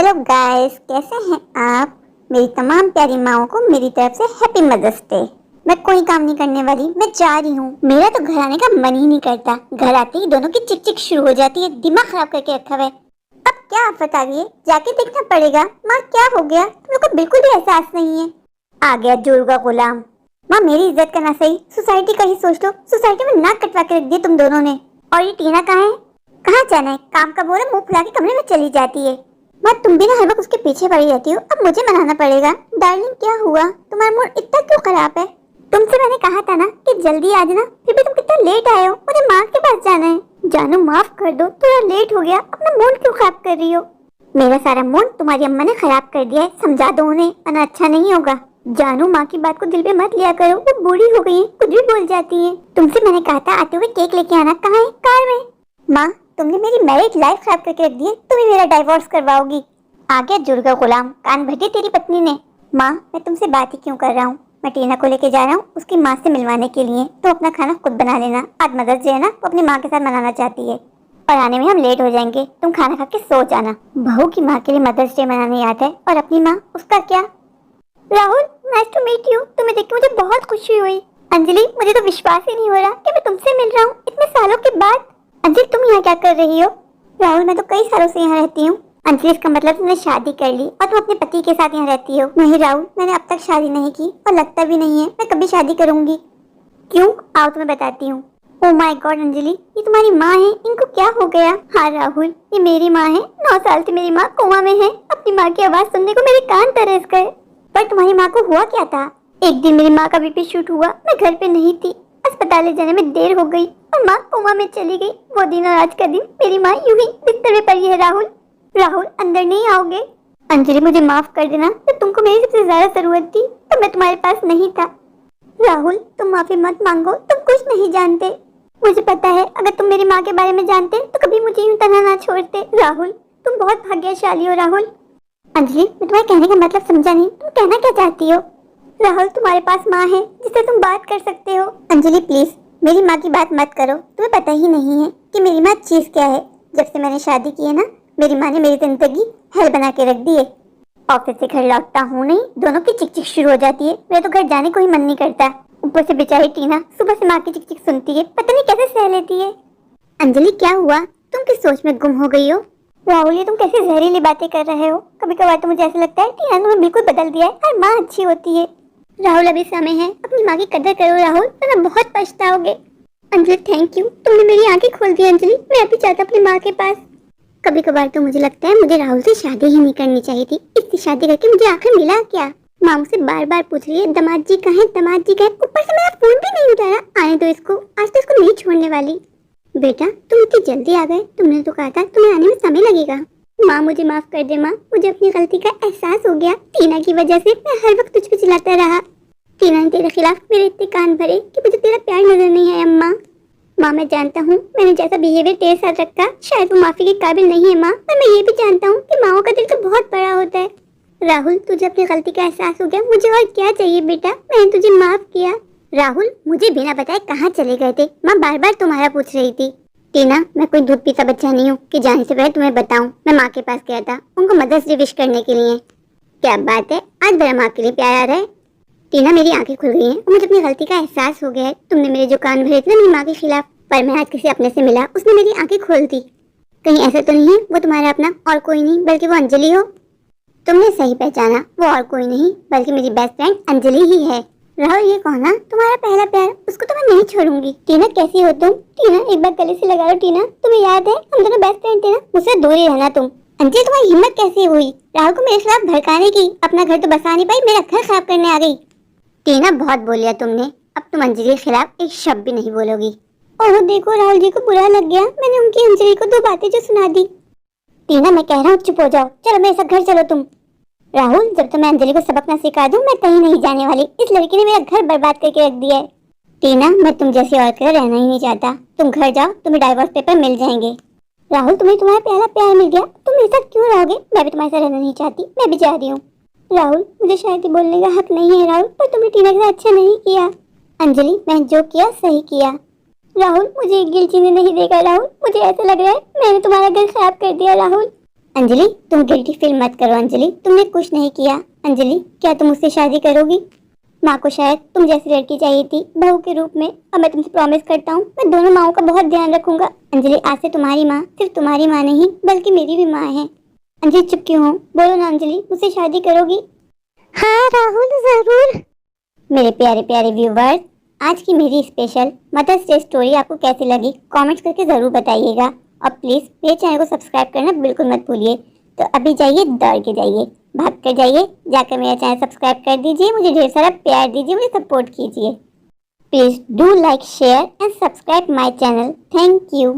Hello guys, कैसे हैं आप। मेरी तमाम प्यारी माओं को मेरी तरफ से हैप्पी मदर्स डे। मैं कोई काम नहीं करने वाली, मैं जा रही हूँ। मेरा तो घर आने का मन ही नहीं करता। घर आते ही दोनों की चिक चिक शुरू हो जाती है। दिमाग खराब करके रखा हुआ है। अब क्या आफत आ गई है, जाके देखना पड़ेगा। माँ क्या हो गया, तुम लोग को बिल्कुल भी एहसास नहीं है। आ गया जोरू का गुलाम। माँ मेरी इज्जत करना सही, सोसाइटी का ही सोच लो। सोसाइटी में नाक कटवा के रख दिया तुम दोनों ने। और ये टीना कहाँ है, कहाँ जाना है। काम का बोला मुंह फुला के कमरे में चली जाती है। माँ तुम भी ना हर वक्त उसके पीछे पड़ी रहती हो। अब मुझे मनाना पड़ेगा। डार्लिंग क्या हुआ, तुम्हारा मूड इतना क्यों खराब है। तुमसे मैंने कहा था ना कि जल्दी आ जाना, फिर भी तुम कितना लेट आए हो। मुझे माँ के पास जाना है। जानू माफ कर दो, थोड़ा लेट हो गया। अपना मूड क्यों खराब कर रही हो। मेरा सारा मूड तुम्हारी अम्मा ने खराब कर दिया है। समझा दो उन्हें, वरना अच्छा नहीं होगा। जानू माँ की बात को दिल पे मत लिया करो। वो बूढ़ी हो गई है, कुछ भी बोल जाती है। तुमसे मैंने कहा था आते हुए केक लेके आना, कहाँ है, कार में। माँ तुमने मेरी मैरिड लाइफ खराब करके रख दी है। तुम ही मेरा डाइवोर्स करवाओगी। आ गया जुर्गा गुलाम, कान भर दिए तेरी पत्नी ने। माँ मैं तुमसे बात ही क्यों कर रहा हूँ। मैं टीना को लेके जा रहा हूँ उसकी माँ से मिलवाने के लिए। तो अपना खाना खुद बना लेना। आज मदर्स डे है ना, वो अपनी माँ के साथ मनाना चाहती है और आने में हम लेट हो जाएंगे। तुम खाना खा के सो जाना। बहू की माँ के लिए मदर्स डे मनाने आता है और अपनी माँ, उसका क्या। Rahul nice to meet you. तुम्हें देख के मुझे बहुत खुशी हुई। अंजलि मुझे तो विश्वास ही नहीं हो रहा कि मैं तुमसे मिल रहा हूँ इतने सालों के बाद। अंजलि तुम यहाँ क्या कर रही हो। राहुल मैं तो कई सालों से यहाँ रहती हूँ। अंजलि इसका मतलब तुमने शादी कर ली और तुम अपने पति के साथ यहाँ रहती हो। नहीं राहुल, मैंने अब तक शादी नहीं की और लगता भी नहीं है मैं कभी शादी करूंगी। क्यों, आओ तुम्हें बताती हूँ। ओह माय गॉड अंजलि, ये तुम्हारी माँ है, इनको क्या हो गया। हाँ राहुल ये मेरी माँ है। 9 साल से मेरी माँ कोमा में है। अपनी माँ की आवाज सुनने को मेरे कान तरस गए। पर तुम्हारी माँ को हुआ क्या था। एक दिन मेरी माँ का बीपी शूट हुआ, मैं घर पे नहीं थी। अस्पताल ले जाने में देर हो गई और माँ कोमा में चली गई। वो दिन और आज का दिन मेरी माँ यूं ही बिस्तर पे पड़ी है। राहुल राहुल अंदर नहीं आओगे। अंजलि मुझे माफ कर देना, जब तुमको मेरी सबसे ज्यादा जरूरत थी तो मैं तुम्हारे पास नहीं था। राहुल तुम माफी मत मांगो, तुम कुछ नहीं जानते। मुझे पता है अगर तुम मेरी माँ के बारे में जानते तो कभी मुझे यूं तन्हा ना छोड़ते। राहुल तुम बहुत भाग्यशाली हो। राहुल अंजलि मैं तुम्हारे कहने का मतलब समझा नहीं, तुम कहना क्या चाहती हो। राहुल तुम्हारे पास माँ है जिससे तुम बात कर सकते हो। अंजलि प्लीज मेरी माँ की बात मत करो। तुम्हें पता ही नहीं है कि मेरी माँ चीज क्या है। जब से मैंने शादी की है ना, मेरी माँ ने मेरी जिंदगी हेल बना के रख दी है। ऑफिस से घर लौटता हूँ नहीं, दोनों की चिक चिक शुरू हो जाती है। मेरा तो घर जाने को ही मन नहीं करता। ऊपर से बेचारी टीना सुबह से माँ की चिक चिक सुनती है, पता नहीं कैसे सह लेती है। अंजलि क्या हुआ, तुम किस सोच में गुम हो गई हो। राहुल ये तुम कैसे जहरीली बातें कर रहे हो। कभी कभार तो मुझे ऐसा लगता है टीना तुम्हें बिल्कुल बदल दिया है। हर माँ अच्छी होती है। राहुल अभी समय है, अपनी माँ की कदर करो राहुल, वरना बहुत पछताओगे। अंजलि थैंक यू, तुमने मेरी आंखें खोल दी। अंजलि मैं अभी जाता अपनी माँ के पास। कभी कभार तो मुझे लगता है मुझे राहुल से शादी ही नहीं करनी चाहिए थी। इससे शादी करके मुझे आखिर मिला क्या। माँ मुझसे बार बार पूछ रही है दामाद जी कहाँ है, दामाद जी कहाँ है। ऊपर से मेरा फोन भी नहीं उठा रहा। आने दो इसको, आज तो इसको नहीं छोड़ने वाली। बेटा तुम इतनी जल्दी आ गए, तुमने तो कहा था तुम्हें आने में समय लगेगा। माँ मुझे माफ कर दे माँ, मुझे अपनी गलती का एहसास हो गया। टीना की वजह से मैं हर वक्त तुझ पे चिल्लाता रहा। टीना ने तेरे खिलाफ मेरे इतने कान भरे कि मुझे तेरा प्यार नजर नहीं आया। अम्मा माँ मैं जानता हूँ मैंने जैसा बिहेवियर तेरे साथ रखा शायद वो माफी के काबिल नहीं है माँ, पर मैं ये भी जानता हूँ कि माँओं का दिल तो बहुत बड़ा होता है। राहुल तुझे अपनी गलती का एहसास हो गया, मुझे और क्या चाहिए बेटा, मैंने तुझे माफ किया। राहुल मुझे बिना बताए कहाँ चले गए थे। माँ बार बार तुम्हारा पूछ रही थी। टीना मैं कोई दूध पीता बच्चा नहीं हूँ कि जाने से पहले तुम्हें बताऊँ। मैं माँ के पास गया था उनको मदर्स डे विश करने के लिए। क्या बात है, आज मेरा माँ के लिए प्यार आ रहा है। टीना मेरी आंखें खुल गई हैं और मुझे अपनी गलती का एहसास हो गया है। तुमने मेरे जो कान भरे थे ना मेरी माँ के खिलाफ, पर मैं आज किसी अपने से मिला, उसने मेरी आंखें खोल दी। कहीं ऐसा तो नहीं है वो तुम्हारा अपना और कोई नहीं बल्कि वो अंजलि हो। तुमने सही पहचाना, वो और कोई नहीं बल्कि मेरी बेस्ट फ्रेंड अंजलि ही है। राहुल ये कौन है तुम्हारा पहला प्यार, उसको तो मैं नहीं छोड़ूंगी। टीना कैसी हो तुम। टीना एक बार गले से लगा लो। टीना तुम्हें याद है हम दोनों बेस्ट फ्रेंड थे ना, मुझसे दूर ही रहना तुम। अंजलि तुम्हारी हिम्मत कैसे हुई राहुल को मेरे खिलाफ भड़काने की। अपना घर तो बसा नहीं पाई, मेरा घर खराब करने आ गई। टीना बहुत बोल लिया तुमने, अब तुम अंजलि के खिलाफ एक शब्द भी नहीं बोलोगी। ओह देखो राहुल जी को बुरा लग गया, मैंने उनकी अंजलि को 2 बातें जो सुना दी। टीना मैं कह रहा हूँ चुप हो जाओ, चलो मेरे साथ घर चलो तुम। राहुल जब तक मैं अंजलि को सबक ना सिखा दूं मैं कहीं नहीं जाने वाली। इस लड़की ने मेरा घर बर्बाद करके रख दिया है। टीना मैं तुम जैसी औरत का रहना ही नहीं चाहता। तुम घर जाओ, तुम्हें डाइवोर्स पेपर मिल जाएंगे। राहुल तुम्हें तुम्हारा पहला प्यार मिल गया, तुम मेरे साथ क्यों रहोगे। मैं भी तुम्हारे साथ रहना नहीं चाहती, मैं भी जा रही हूँ। राहुल मुझे शायद बोलने का हक नहीं है राहुल, पर तुमने टीना के साथ अच्छा नहीं किया। अंजलि मैंने जो किया सही किया। राहुल मुझे एक गिल जीने नहीं देगा। राहुल मुझे ऐसा लग रहा है मैंने तुम्हारा घर खराब कर दिया। राहुल अंजलि, तुम गिल्टी फील मत करो अंजलि, तुमने कुछ नहीं किया। अंजलि, क्या तुम मुझसे शादी करोगी? माँ को शायद तुम जैसी लड़की चाहिए थी बहू के रूप में, और मैं तुमसे प्रॉमिस करता हूँ मैं दोनों माओं का बहुत ध्यान रखूंगा। अंजलि, आज से तुम्हारी माँ सिर्फ तुम्हारी माँ नहीं बल्कि मेरी भी माँ है। अंजलि, चुप क्यों हो? बोलो ना अंजलि, मुझसे शादी करोगी? हाँ राहुल, जरूर। मेरे प्यारे प्यारे व्यूवर्स, आज की मेरी स्पेशल मदर्स डे स्टोरी आपको कैसी लगी कमेंट्स करके ज़रूर बताइएगा, और प्लीज़ मेरे चैनल को सब्सक्राइब करना बिल्कुल मत भूलिए। तो अभी जाइए, दौड़ के जाइए, भाग कर जाइए, जाकर मेरा चैनल सब्सक्राइब कर दीजिए, मुझे ढेर सारा प्यार दीजिए, मुझे सपोर्ट कीजिए। Please do like, share and subscribe my channel. Thank you.